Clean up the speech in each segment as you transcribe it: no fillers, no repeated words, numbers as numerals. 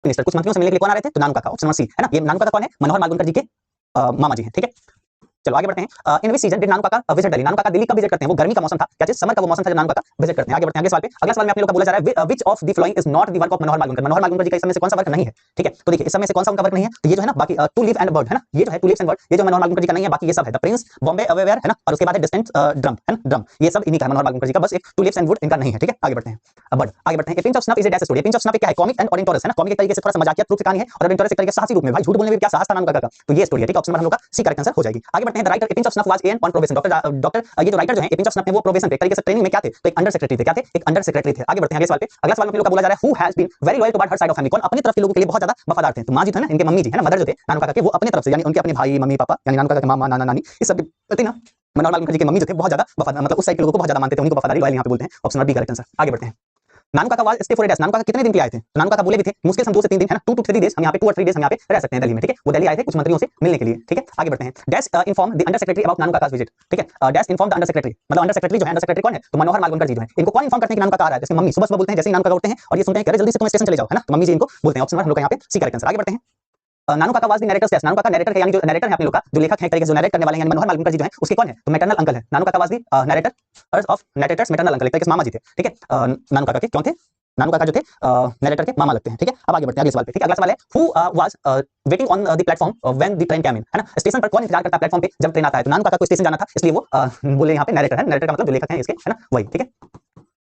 Minister कुछ मंत्रियों से मिलने के लिए कौन आ रहे थे? तो नानू काका। ऑप्शन नंबर सी है ना, ये नानू काका कौन है? मनोहर मालवणकर जी के मामा जी हैं, ठीक है। चलो आगे बढ़ते हैं। इन विच सीजन डिड नानू काका विजिट दिल्ली? नानू काका दिल्ली कब विजिट करते हैं? वो गर्मी का मौसम था, क्या चीज? समर का वो मौसम था जब नानू काका विजिट करते हैं। आगे बढ़ते हैं अगले सवाल पे। अगले सवाल में अपने लोग का बोला जा रहा है which of the following is not the work of Manohar Malvankar? Manohar Malvankar ji का इस समय से कौन सा वर्क नहीं है? ठीक है, तो देखिए इस समय से कौन सा उनका वर्क नहीं है? तो ये जो है ना बाकी टू लिव एंड बर्ड है ना, ये जो है टू लिव्स एंड बर्ड, ये जो मनोहर मालवणकर जी का नहीं है, बाकी ये सब है। द प्रिंस, बॉम्बे अवेयर है ना, और उसके बाद है डिस्टेंट ड्रम है ना, ड्रम, ये सब इन्हीं का है मनोहर मालवणकर जी का, बस एक टू लिव्स एंड वुड इनका नहीं है, ठीक है। आगे बढ़ते हैं। बर्ड आगे बढ़ते हैं। ए pinch of snuff is a dash story? Pinch of snuff क्या है? कॉमिक एंड ऑडिटोरियस है ना, कॉमिक एक तरीके से थोड़ा सा मजाकिया रूप से कहानी है, और ऑडिटोरियस एक तरीके से साहसी रूप में, भाई झूठ बोलने में क्या साहस था नानू काका का, तो ये स्टोरी है, ठीक है। ऑप्शन नंबर हम लोग का सी करेक्ट आंसर हो जाएगी। आगे बढ़ते हैं। The writer A pinch of snuff was an on probation? Doctor ये जो राइटर जो है ए पिंच ऑफ स्नफ में वो प्रोबेशन पे, एक तरीके से ट्रेनिंग में क्या थे? तो एक अंडर सेक्रेटरी थे, क्या थे? एक अंडर सेक्रेटरी थे। आगे बढ़ते हैं अगले सवाल पे। अगला सवाल में लोग का बोला जा रहा है who has been very loyal toward her side of family? कौन अपनी तरफ के लोगों के लिए बहुत ज्यादा वफादार थे? तो मां जी थे ना, इनके मम्मी जी है ना, मदर जो थे नानू काका के, वो अपनी तरफ से यानी उनके अपने भाई मम्मी पापा यानी नानू काका के मामा नाना नानी इस सब के प्रति ना मनोहर मालवणकर जी के मम्मी जो थे बहुत ज्यादा वफादार, मतलब उस साइड के लोगों को बहुत ज्यादा मानते थे, उन्हीं को वफादारी लॉयल यहाँ पे बोलते हैं। Option number B correct answer. आगे बढ़ते हैं। Nanu Kaka was stay for a days? Nanu Kaka कितने दिन के लिए आए थे? तो नानू काका बोले भी थे मुश्किल से हम 2 से 3 दिन है ना, 2 to 3 डेज हम यहाँ पे 2 और 3 डेज हम यहाँ पे रह सकते हैं दिल्ली में, ठीक है। वो दिल्ली आए थे कुछ मंत्रियों से मिलने के लिए, ठीक है। आगे बढ़ते हैं। Dash inform the under secretary about Nanu Kaka's visit? ठीक है, dash inform the under secretary, मतलब अंडर सेक्रेटरी जो है, अंडर सेक्रेटरी कौन है? तो मनोहर मालवणकर जी जो है, इनको कौन इन्फॉर्म करते हैं कि नानू काका आ रहा है? जैसे मम्मी सुबह सुबह बोलते हैं, जैसे ही नानू काका उठते हैं और ये सुनते हैं कि अरे जल्दी से तुम स्टेशन चले जाओ, है ना, तो मम्मी जी इनको बोलते हैं। ऑप्शन नंबर हम लोग का यहाँ पे सी करेक्ट आंसर। आगे बढ़ते हैं। Nanu Kaka was the narrator? Nanu काका नरेटर है, यानी जो नरेटर है अपने लोग का, जो लेखक है एक तरीके से, जो नरेट करने वाले हैं, यानी मनोहर मालवणकर जी जो है, उसके कौन है? तो मैटरनल अंकल है। नानू Kaka was the narrator of narrator's maternal uncle, एक तरीके से मामा जी थे, ठीक है। नानू काका के कौन थे? नानू काका जो थे नरेटर के मामा लगते हैं, ठीक है। अब आगे बढ़ते हैं अगले सवाल पे, ठीक है। अगला सवाल है who was waiting on the platform when the train came in? है ना, स्टेशन पर कौन इंतजार करता है प्लेटफॉर्म पे जब ट्रेन आता है? तो नानू काका को स्टेशन जाना था, इसलिए वो बोले यहाँ पे नरेटर है, नरेटर का मतलब जो लेखक है इसके, है ना, वही, ठीक है,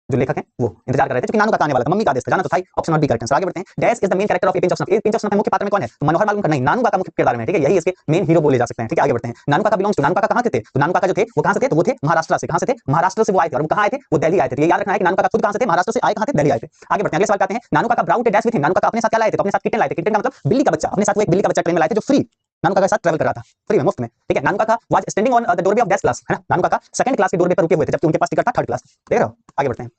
जो लेखक हैं वो इंतजार कर रहे थे क्योंकि नानू काका आने वाला था, मम्मी का आदेश था, जाना तो था ही। Option number B correct answer. आगे बढ़ते हैं। Dash is the main character of a pinch of snuff? A pinch of snuff में मुख्य पात्र में कौन है? तो मनोहर मालवणकर नहीं, नानू काका मुख्य किरदार में है, ठीक है, यही इसके मेन हीरो बोले जा सकते हैं, ठीक है। आगे बढ़ते हैं। नानू काका बिलोंग्स टू? नानू काका कहां के थे? तो नानू काका जो थे वो कहां से थे? तो वो थे महाराष्ट्र से। कहां से थे? महाराष्ट्र से वो आए थे, और वो कहां आए थे? वो दिल्ली आए थे। ये याद रखना है कि नानू काका खुद कहां से थे? महाराष्ट्र से आए कहां थे? दिल्ली आए थे। आगे बढ़ते हैं अगले सवाल पे आते हैं। नानू काका ब्राउट डैश विथ हिम? नानू काका अपने साथ क्या लाए थे? तो अपने साथ किटन लाए थे। किटन का मतलब बिल्ली का बच्चा, अपने साथ वो एक बिल्ली का बच्चा ट्रेन में लाए थे जो फ्री नानू काका के साथ ट्रैवल कर रहा था, फ्री में, मुफ्त में, ठीक है। नानू Kaka was standing on the doorway of dash class? है ना, नानू काका सेकंड क्लास के डोरवे पर रुके हुए थे जबकि उनके पास टिकट था थर्ड क्लास, देख रहे हो। आगे बढ़ते हैं।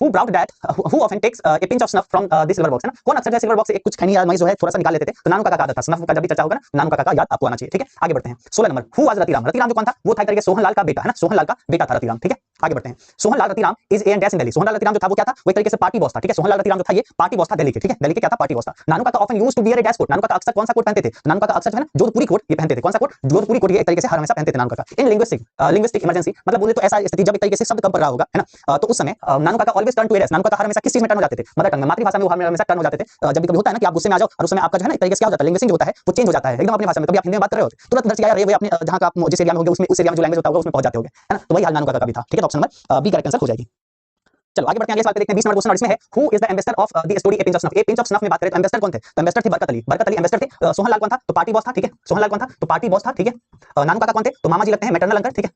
Who brought that? Who often takes a pinch of snuff from the silver box? है ना, कौन अक्सर सिल्वर बॉक्स से एक कुछ खैनी या मई जो है थोड़ा सा निकाल लेते थे? तो नानू काका का आदत था। स्नफ का जब भी चर्चा होगा ना, नानू काका का याद आपको आना चाहिए, ठीक है। आगे बढ़ते हैं। 16 number. Who was Ratiram? Ratiram जो कौन था? वो था एक तरीके सोहन लाल का बेटा, है ना, सोहन लाल का बेटा था रतिराम, ठीक है। आगे बढ़ते हैं। Sohan Lal Ratiram is a dash in Delhi? Sohan Lal Ratiram जो था वो क्या था? वो एक तरीके से पार्टी बॉस था, ठीक है। सोहन लाल रतिराम जो था ये पार्टी बॉस था दिल्ली के, ठीक है, दिल्ली के क्या था? पार्टी बॉस था। Nanu Kaka often used to wear a dash coat? Nanu Kaka अक्सर कौन सा कोट पहनते थे? नानू काका अक्सर जो है ना जोधपुरी कोट ये पहनते थे। कौन सा कोट? जोधपुरी कोट, ये एक तरीके से हर हमेशा पहनते थे नानू काका। इन लिंग्विस्टिक इमरजेंसी, मतलब बोले तो ऐसा स्थिति जब एक तरीके से शब्द कम पड़ रहा होगा, है ना, तो उस समय Nanu Kaka always turn to a dash? Nanu Kaka हर हमेशा किस चीज में टर्न हो जाते थे? मदर टंग में, मातृभाषा में वो हमेशा टर्न हो जाते थे। जब भी कभी होता है ना कि आप गुस्से में आ जाओ और उस समय आपका जो है ना एक तरीके से क्या हो जाता है, लैंग्वेज जो होता है वो चेंज हो जाता है एकदम अपनी भाषा में। कभी आप हिंदी में बात कर रहे होते तुरंत उधर से यार ये अपने जहां का आप जिस एरिया में होगे उसमें उस एरिया में जो लैंग्वेज होता होगा उसमें पहुंच जाते होगे, है ना, तो वही हाल नानू काका का भी था, ठीक है। तो option number B correct answer हो जाएगी। चलो आगे बढ़ते हैं अगले सवाल पे देखते हैं 20 नंबर क्वेश्चन, और इसमें है who is the ambassador of the story A pinch of snuff? A pinch of snuff में बात करें तो एम्बेसडर कौन थे? तो एम्बेसडर थे बरकत अली। बरकत अली एम्बेसडर थे। सोहन लाल कौन था? तो पार्टी बॉस था, ठीक है। सोहन लाल कौन था? तो पार्टी बॉस था, ठीक है। नानू काका कौन थे? तो मामा जी लगते हैं, मैटरनल अंकल, ठीक है,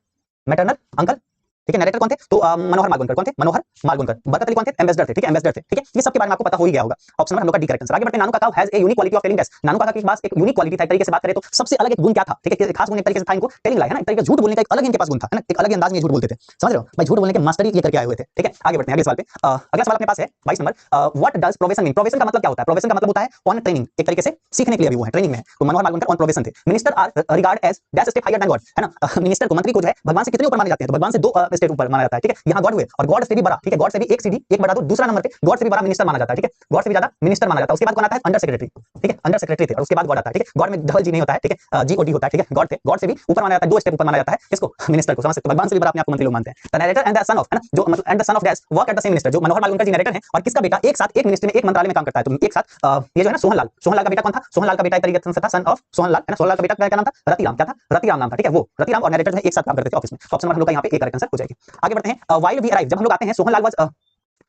मैटरनल अंकल, ठीक है। नरेटर कौन थे? तो मनोहर मालवणकर। कौन थे? मनोहर मालवणकर। बरकत अली कौन थे? एम्बेसडर थे, ठीक है, एम्बेसडर थे, ठीक है। ये सब के बारे में आपको पता हो ही गया होगा। ऑप्शन नंबर हम लोग का डी करेक्ट आंसर। आगे बढ़ते हैं। Nanu Kaka has a unique quality of telling dash? Nanu Kaka के पास एक यूनिक क्वालिटी था, एक तरीके से बात करें तो सबसे अलग एक गुण क्या था, ठीक है, खास गुण एक तरीके से था इनको टेलिंग लाइक, है ना, एक तरीके से झूठ बोलने का एक अलग इनके पास गुण था, है ना, एक अलग अंदाज में झूठ बोलते थे, समझ रहे हो भाई, झूठ बोलने के मास्टर ये करके आए हुए थे, ठीक है। आगे बढ़ते हैं अगले सवाल पे। अगला सवाल अपने पास है 22 number. What does probation mean? Probation का मतलब क्या होता है? प्रोबेशन का मतलब होता है ऑन ट्रेनिंग, एक तरीके से सीखने के लिए भी वो है, ट्रेनिंग में है। तो मनोहर मालवणकर ऑन प्रोबेशन थे। Minister are regard as dash step higher than god, है ना, मिनिस्टर को, मंत्री को जो है भगवान से कितने ऊपर माने जाते हैं? तो भगवान से 2 स्टेप ऊपर माना जाता है, ठीक है। यहाँ गॉड हुए और गॉड से भी बड़ा, ठीक है, गॉड से भी एक सीढ़ी एक बढ़ा दो, दूसरा नंबर पे गॉड से भी बड़ा मिनिस्टर माना जाता है, ठीक है, गॉड से भी ज्यादा मिनिस्टर माना जाता है। उसके बाद कौन आता है? अंडर सेक्रेटरी, ठीक है, अंडर सेक्रेटरी थे, और उसके बाद गॉड आता है, ठीक है। गॉड में डबल जी नहीं होता है, ठीक है, जी ओ डी होता है, ठीक है। गॉड थे, गॉड से भी ऊपर माना जाता है, 2 स्टेप ऊपर माना जाता है किसको? मिनिस्टर को, समझ सकते हो, भगवान से भी बड़ा अपने आप को मंत्री लोग मानते हैं। The narrator and the son of, है ना, जो मतलब and the son of dash work at the same minister, जो मनोहर मालवणकर जी नरेटर हैं और किसका बेटा एक साथ एक मिनिस्ट्री में एक मंत्रालय में काम करता है, तो एक साथ ये जो है ना सोहन लाल, सोहन लाल का बेटा कौन था? सोहन लाल का बेटा एक तरीके से था सन ऑफ सोहन लाल, है ना, सोहन लाल का बेटा क्या नाम था? रतिराम, क्या था? रतिराम नाम था, ठीक है। वो रतिराम और नरेटर जो है एक साथ काम करते थे ऑफिस में। ऑप्शन नंबर हम लोग का यहाँ पे एक करेक्ट आंसर हो जाएगी। आगे बढ़ते हैं। व्हाइल वी अराइव, जब हम लोग आते हैं, सोहन लाल वाज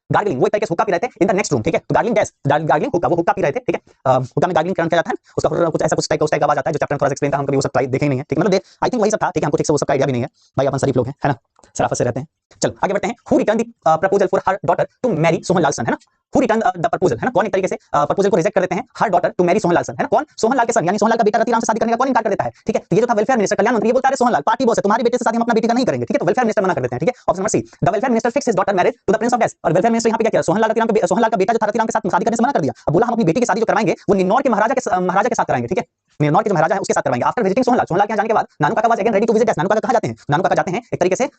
गार्गलिंग, वो एक तरीके से हुक्का पी रहे थे इन द नेक्स्ट रूम, ठीक है। तो गार्गलिंग डैश, गार्गलिंग हुक्का, वो हुक्का पी रहे थे, ठीक है। हुक्का में गार्गलिंग किया जाता है, उसका कुछ ऐसा कुछ टाइप का आवाज आता है जो चैप्टर थोड़ा एक्सप्लेन था, हम कभी वो सब ट्राई देखे ही नहीं है, ठीक है, मतलब आई थिंक वही सब था, ठीक है, हमको ठीक से वो सब आइडिया भी नहीं है भाई, अपन शरीफ लोग हैं, है ना, शराफत से रहते हैं। चलो आगे बढ़ते हैं। Who return the proposal for her daughter to marry Sohan Lal son, है ना, हु रिटर्न द प्रपोजल, है ना, कौन एक तरीके से प्रपोजल को रिजेक्ट कर देते हैं हर daughter to marry Sohan Lal son, है ना, कौन? सोहन लाल के सन, यानी सोहन लाल का बेटा रतिराम से शादी करने का कौन इनकार कर देता है, ठीक है। तो ये जो था वेलफेयर मिनिस्टर, कल्याण मंत्री, ये बोलता है सोहन लाल पार्टी बॉस है, तुम्हारे बेटे से शादी हम अपना बेटी का नहीं करेंगे, ठीक है, तो वेलफेयर मिनिस्टर मना कर देते हैं, ठीक है। Option number C, the welfare minister fix his daughter marriage to the prince of dash, और वेलफेयर मिनिस्टर यहाँ पे क्या किया? सोहन लाल का बेटा जो था रतिराम के साथ शादी करने से मना कर दिया। अब बोला हम अपनी बेटी की शादी जो करवाएंगे वो निन्नौर के महाराजा के साथ कराएंगे, ठीक है, निन्नौर के जो महाराजा है उसके साथ करवाएंगे। आफ्टर विजिटिंग सोहन लाल के यहाँ जाने के बाद Nanu Kaka was again ready to visit dash, Nanu Kaka कहाँ जाते हैं? नानू काका जाते हैं एक तरीके से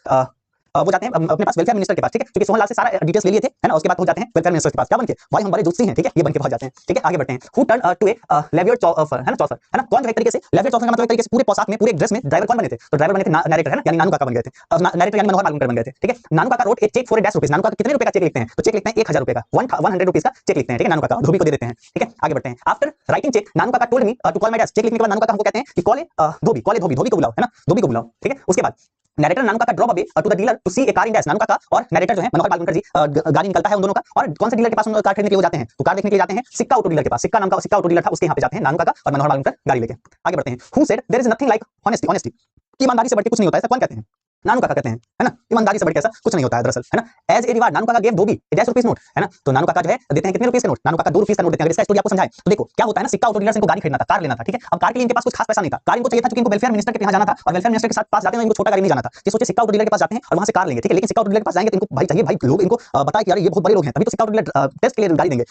वो जाते हैं अपने पास वेलफेयर मिनिस्टर के पास, ठीक है, क्योंकि सोहन लाल से सारा डिटेल्स ले लिए थे, है ना, उसके बाद वो जाते हैं वेलफेयर मिनिस्टर के पास, क्या बनके, भाई हम बड़े जोशी हैं, ठीक है, ये बनके पहुंच जाते हैं, ठीक है, आगे बढ़ते हैं। हु टर्न टू ए लेवियर चौफर, है ना, चौफर, है ना, कौन जो एक तरीके से लेवियर चौफर का मतलब एक तरीके से पूरे पोशाक में, पूरे ड्रेस में ड्राइवर कौन बने थे, तो ड्राइवर बने थे नरेटर, है ना, यानी नानू काका बन गए थे। अब नरेटर यानी मनोहर मालुंकर बन गए थे, ठीक है। नानू काका रोट ए चेक फॉर ₹100, नानू काका कितने रुपए का चेक लिखते हैं, तो चेक लिखते हैं 1000 रुपए का, 100 रुपीस का चेक लिखते हैं, ठीक है, नानू काका धोबी को दे देते हैं, ठीक है, आगे बढ़ते हैं। After writing cheque Nanu Kaka told me to call my dad, cheque लिखने के बाद नानू काका हमको कहते हैं कि कॉल धोबी, कॉल धोबी, धोबी को बुलाओ, है ना, धोबी को बुलाओ, ठीक है। उसके बाद narrator Nanu Kaka drop away to the dealer to see a car in dash, Nanu Kaka और नरेटर जो है मनोहर मालुंकर जी गाड़ी निकलता है उन दोनों का, और कौन से डीलर के पास कार खरीदने के लिए वो जाते हैं, तो कार देखने के लिए जाते हैं सिक्का ऑटो डीलर के पास, सिक्का नाम का सिक्का ऑटो डीलर था, उसके यहाँ पे जाते हैं नानू काका और मनोहर मालुंकर गाड़ी लेके। आगे बढ़ते हैं। Who said there is nothing like honesty, honesty, ईमानदारी से बढ़ के कुछ नहीं होता है, ऐसा कौन कहते हैं, नानू काका कहते हैं, है ना, ईमानदारी से बढ़ के ऐसा कुछ नहीं होता है दरअसल, है ना। एज ए रिवार्ड नानू काका गेव धोबी ₹10 नोट, है ना, तो नानू काका जो है देते हैं कितने रुपीस का नोट, नानू काका ₹2 का नोट देते हैं। अगर इसका स्टोरी आपको समझाएं तो देखो क्या होता है ना, सिक्का ऑटो डीलर से इनको गाड़ी खरीदना था, कार लेना था, ठीक है। अब कार के लिए इनके पास कुछ खास पैसा नहीं था, कार इनको चाहिए था क्योंकि इनको वेलफेयर मिनिस्टर के यहाँ जाना था, और वेलफेयर मिनिस्टर के साथ पास जाते हैं इनको छोटा गाड़ी नहीं जाना था, ये सोचे सिक्का ऑटो डीलर के पास जाते हैं और वहां से कार लेंगे, ठीक है। लेकिन सिक्का ऑटो डीलर के पास जाएंगे तो इनको भाई चाहिए, भाई लोग इनको बताया कि यार ये बहुत बड़े लोग हैं, तभी तो सिक्का ऑटो डीलर टेस्ट के लिए गाड़ी देंगे,